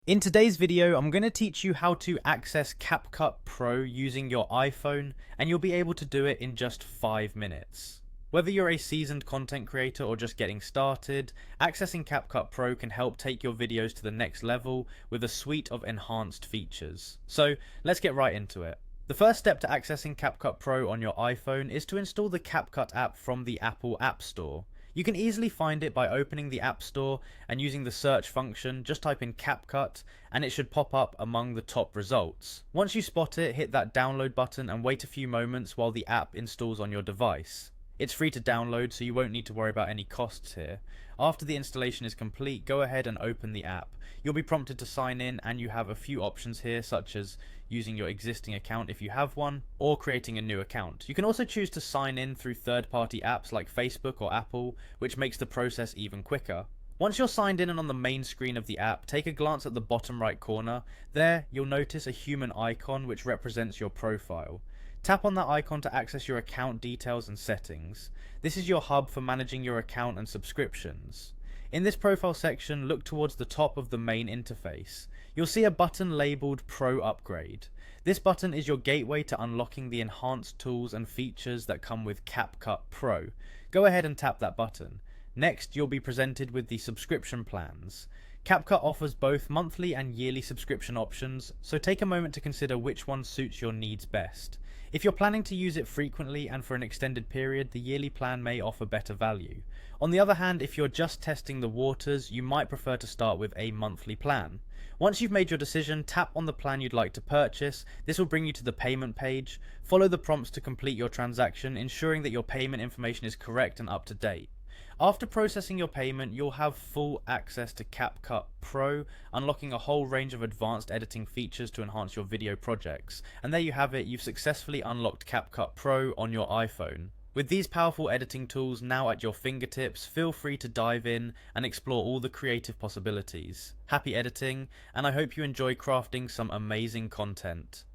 In today's video, I'm going to teach you how to access Capcut Pro using your iPhone, and you'll be able to do it in just 5 minutes. Whether you're a seasoned content creator or just getting started, accessing Capcut Pro can help take your videos to the next level with a suite of enhanced features. So let's get right into it. The first step to accessing Capcut Pro on your iPhone is to install the Capcut app from the Apple App Store. You can easily find it by opening the App Store and using the search function. Just type in Capcut and it should pop up among the top results. Once you spot it, hit that download button and wait a few moments while the app installs on your device. It's free to download, so you won't need to worry about any costs here. After the installation is complete, go ahead and open the app. You'll be prompted to sign in, and you have a few options here, such as using your existing account if you have one, or creating a new account. You can also choose to sign in through third-party apps like Facebook or Apple, which makes the process even quicker. Once you're signed in and on the main screen of the app, take a glance at the bottom right corner. There, you'll notice a human icon which represents your profile. Tap on that icon to access your account details and settings. This is your hub for managing your account and subscriptions. In this profile section, look towards the top of the main interface. You'll see a button labeled Pro Upgrade. This button is your gateway to unlocking the enhanced tools and features that come with Capcut Pro. Go ahead and tap that button. Next, you'll be presented with the subscription plans. Capcut offers both monthly and yearly subscription options, so take a moment to consider which one suits your needs best. If you're planning to use it frequently and for an extended period, the yearly plan may offer better value. On the other hand, if you're just testing the waters, you might prefer to start with a monthly plan. Once you've made your decision, tap on the plan you'd like to purchase. This will bring you to the payment page. Follow the prompts to complete your transaction, ensuring that your payment information is correct and up to date. After processing your payment, you'll have full access to Capcut Pro, unlocking a whole range of advanced editing features to enhance your video projects. And there you have it, you've successfully unlocked Capcut Pro on your iPhone. With these powerful editing tools now at your fingertips, feel free to dive in and explore all the creative possibilities. Happy editing, and I hope you enjoy crafting some amazing content.